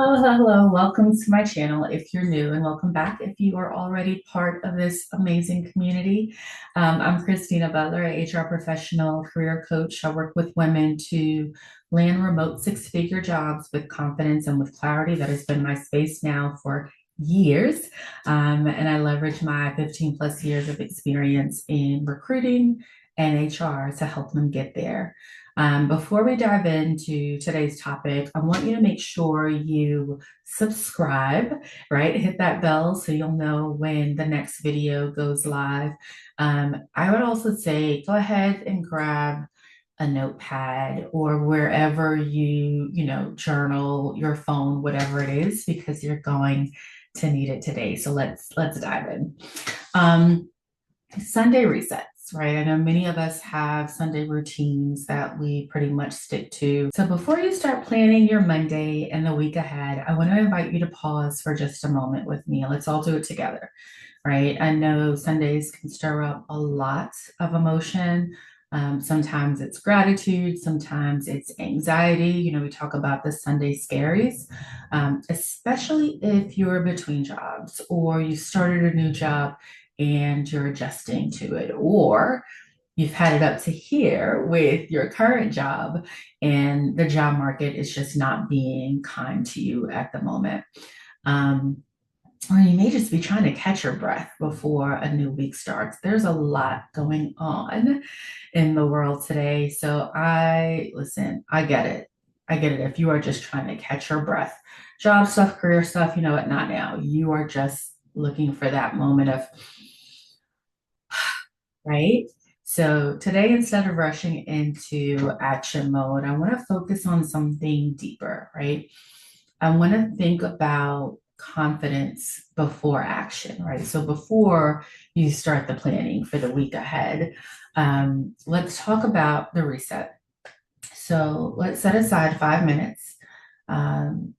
Hello. Welcome to my channel if you're new, and welcome back if you are already part of this amazing community. I'm Kristina Butler, a HR professional, career coach. I work with women to land remote six-figure jobs with confidence and with clarity. That has been my space now for years. And I leverage my 15 plus years of experience in recruiting and HR to help them get there. Before we dive into today's topic, I want you to make sure you subscribe, right? Hit that bell so you'll know when the next video goes live. I would also say go ahead and grab a notepad or wherever you journal, your phone, whatever it is, because you're going to need it today. So let's dive in. Sunday resets, right? I know many of us have Sunday routines that we pretty much stick to. So before you start planning your Monday and the week ahead, I want to invite you to pause for just a moment with me. Let's all do it together, right? I know Sundays can stir up a lot of emotion. Sometimes it's gratitude, sometimes it's anxiety. We talk about the Sunday scaries, especially if you're between jobs or you started a new job and you're adjusting to it, or you've had it up to here with your current job and the job market is just not being kind to you at the moment. Or you may just be trying to catch your breath before a new week starts. There's a lot going on in the world today. So I get it. I get it. If you are just trying to catch your breath, job stuff, career stuff, you know what, not now. You are just looking for that moment of, right? So today, instead of rushing into action mode, I want to focus on something deeper, right? I want to think about confidence before action, right? So before you start the planning for the week ahead, let's talk about the reset. So let's set aside 5 minutes, um,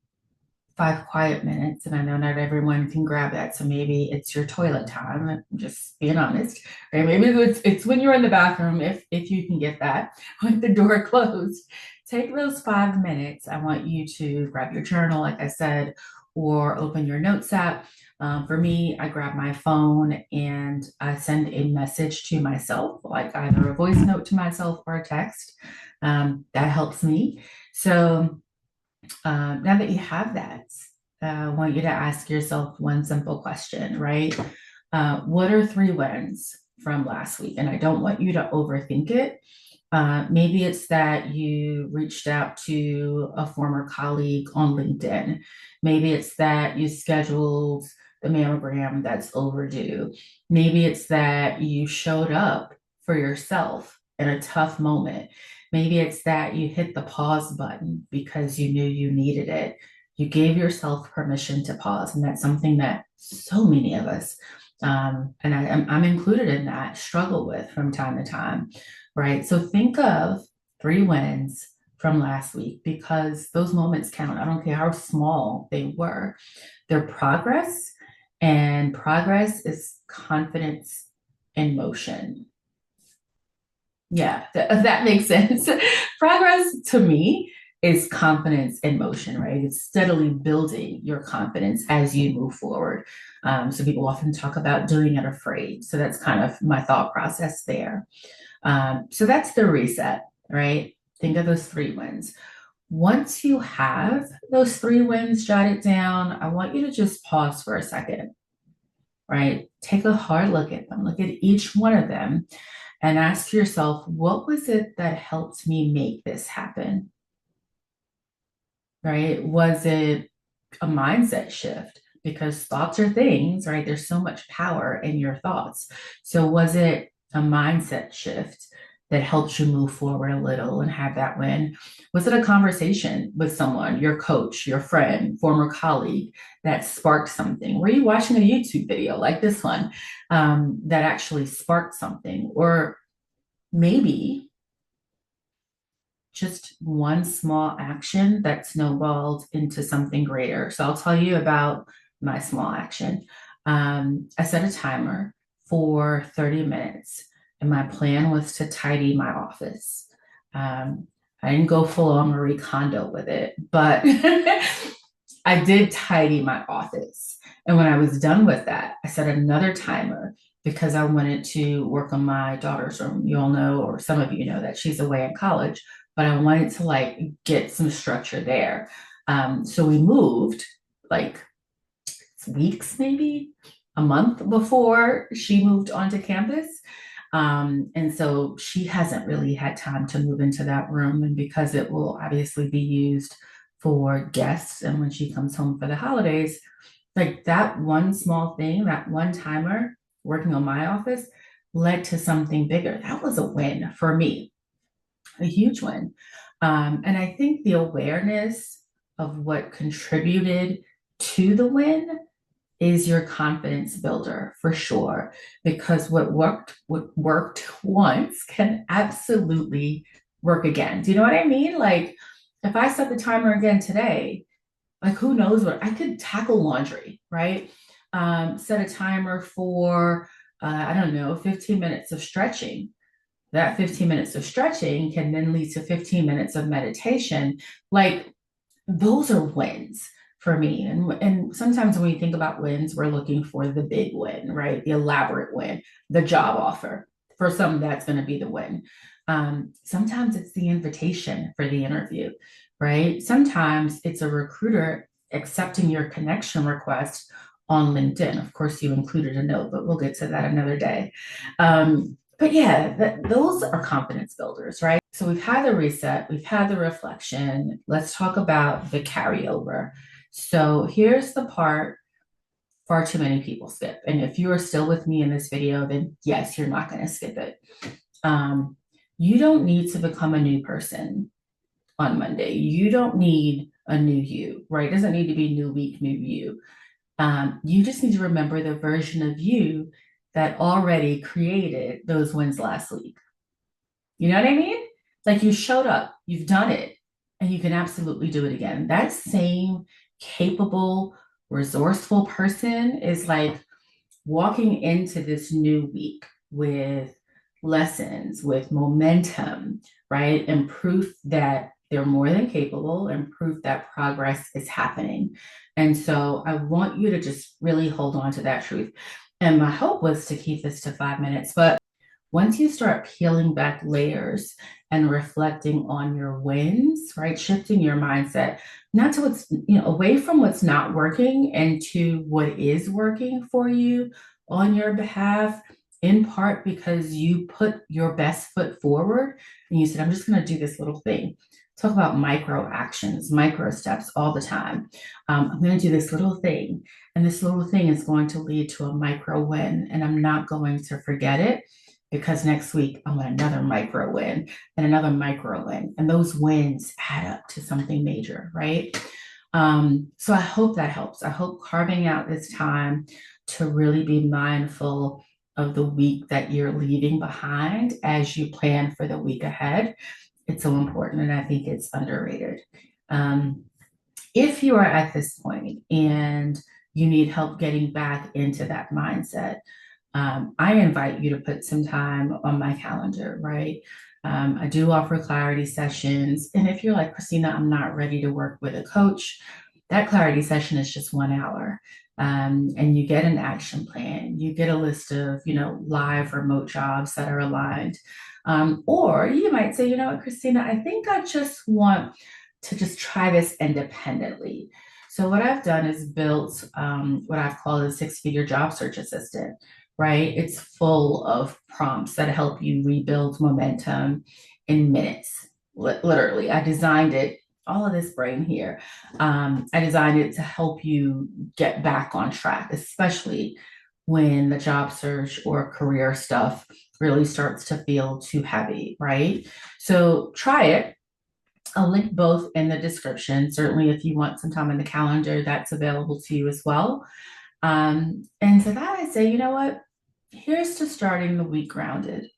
5 quiet minutes. And I know not everyone can grab that. So maybe it's your toilet time. I'm just being honest. Or maybe it's when you're in the bathroom, if you can get that with the door closed. Take those 5 minutes. I want you to grab your journal, like I said, or open your notes app. For me, I grab my phone and I send a message to myself, like either a voice note to myself or a text. That helps me. So now that you have that, I want you to ask yourself one simple question, right? What are 3 wins from last week? And I don't want you to overthink it. Maybe it's that you reached out to a former colleague on LinkedIn. Maybe it's that you scheduled the mammogram that's overdue. Maybe it's that you showed up for yourself in a tough moment. Maybe it's that you hit the pause button because you knew you needed it. You gave yourself permission to pause. And that's something that so many of us, and I'm included in that, struggle with from time to time, right? So think of 3 wins from last week because those moments count. I don't care how small they were. They're progress, and progress is confidence in motion. Yeah, that makes sense. Progress to me is confidence in motion, right? It's steadily building your confidence as you move forward. So people often talk about doing it afraid. So that's kind of my thought process there. So that's the reset, right? Think of those 3 wins. Once you have those 3 wins jotted down, I want you to just pause for a second, right? Take a hard look at them, look at each one of them, and ask yourself, what was it that helped me make this happen? Right? Was it a mindset shift? Because thoughts are things, right? There's so much power in your thoughts. So was it a mindset shift that helped you move forward a little and have that win? Was it a conversation with someone, your coach, your friend, former colleague, that sparked something? Were you watching a YouTube video like this one that actually sparked something? Or maybe just one small action that snowballed into something greater. So I'll tell you about my small action. I set a timer for 30 minutes, and my plan was to tidy my office. I didn't go full on Marie Kondo with it, but I did tidy my office. And when I was done with that, I set another timer because I wanted to work on my daughter's room. You all know, or some of you know, that she's away in college, but I wanted to like get some structure there. So we moved like weeks, maybe a month before she moved onto campus. And so she hasn't really had time to move into that room. And because it will obviously be used for guests and when she comes home for the holidays, like that one small thing, that one timer working on my office led to something bigger. That was a win for me, a huge win. And I think the awareness of what contributed to the win is your confidence builder for sure, because what worked once can absolutely work again. Do you know what I mean? Like if I set the timer again today, like who knows what I could tackle laundry, right? Set a timer for I don't know, 15 minutes of stretching. That 15 minutes of stretching can then lead to 15 minutes of meditation. Like those are wins for me. And sometimes when we think about wins, we're looking for the big win, right? The elaborate win, the job offer. For some, that's going to be the win. Sometimes it's the invitation for the interview, right? Sometimes it's a recruiter accepting your connection request on LinkedIn. Of course, you included a note, but we'll get to that another day. But yeah, those are confidence builders, right? So we've had the reset, we've had the reflection. Let's talk about the carryover. So here's the part far too many people skip. And if you are still with me in this video, then yes, you're not going to skip it. Um, you don't need to become a new person on Monday. You don't need a new you, right? It doesn't need to be new week, new you. You just need to remember the version of you that already created those wins last week. You know what I mean? Like you showed up, you've done it, and you can absolutely do it again. That same capable, resourceful person is like walking into this new week with lessons, with momentum, right? And proof that they're more than capable and proof that progress is happening. And so I want you to just really hold on to that truth. And my hope was to keep this to 5 minutes, but once you start peeling back layers and reflecting on your wins, right? Shifting your mindset, not to what's, away from what's not working and to what is working for you on your behalf, in part because you put your best foot forward and you said, I'm just going to do this little thing. Talk about micro actions, micro steps all the time. I'm going to do this little thing, and this little thing is going to lead to a micro win, and I'm not going to forget it because next week I want another micro win and another micro win. And those wins add up to something major, right? So I hope that helps. I hope carving out this time to really be mindful of the week that you're leaving behind as you plan for the week ahead. It's so important, and I think it's underrated. If you are at this point and you need help getting back into that mindset, I invite you to put some time on my calendar, right? I do offer clarity sessions. And if you're like, Kristina, I'm not ready to work with a coach, that clarity session is just 1 hour. And you get an action plan, you get a list of, live remote jobs that are aligned. Or you might say, you know what, Kristina, I think I just want to just try this independently. So what I've done is built what I've called a 6-figure job search assistant, right? It's full of prompts that help you rebuild momentum in minutes. Literally, I designed it, all of this brain here. I designed it to help you get back on track, especially when the job search or career stuff really starts to feel too heavy, right? So try it. I'll link both in the description. Certainly, if you want some time in the calendar, that's available to you as well. And to that, I say, you know what? Here's to starting the week grounded.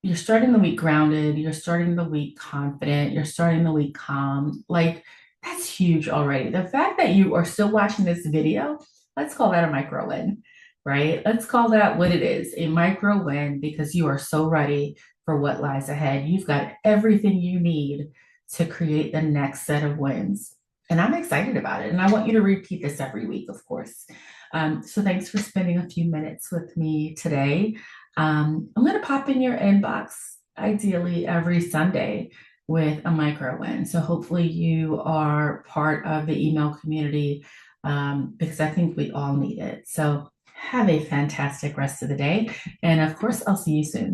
You're starting the week grounded. You're starting the week confident. You're starting the week calm. Like, that's huge already. The fact that you are still watching this video, let's call that a micro win, right? Let's call that what it is, a micro win, because you are so ready for what lies ahead. You've got everything you need to create the next set of wins. And I'm excited about it. And I want you to repeat this every week, of course. So thanks for spending a few minutes with me today. I'm going to pop in your inbox, ideally every Sunday, with a micro win. So hopefully you are part of the email community, because I think we all need it. So have a fantastic rest of the day. And of course, I'll see you soon.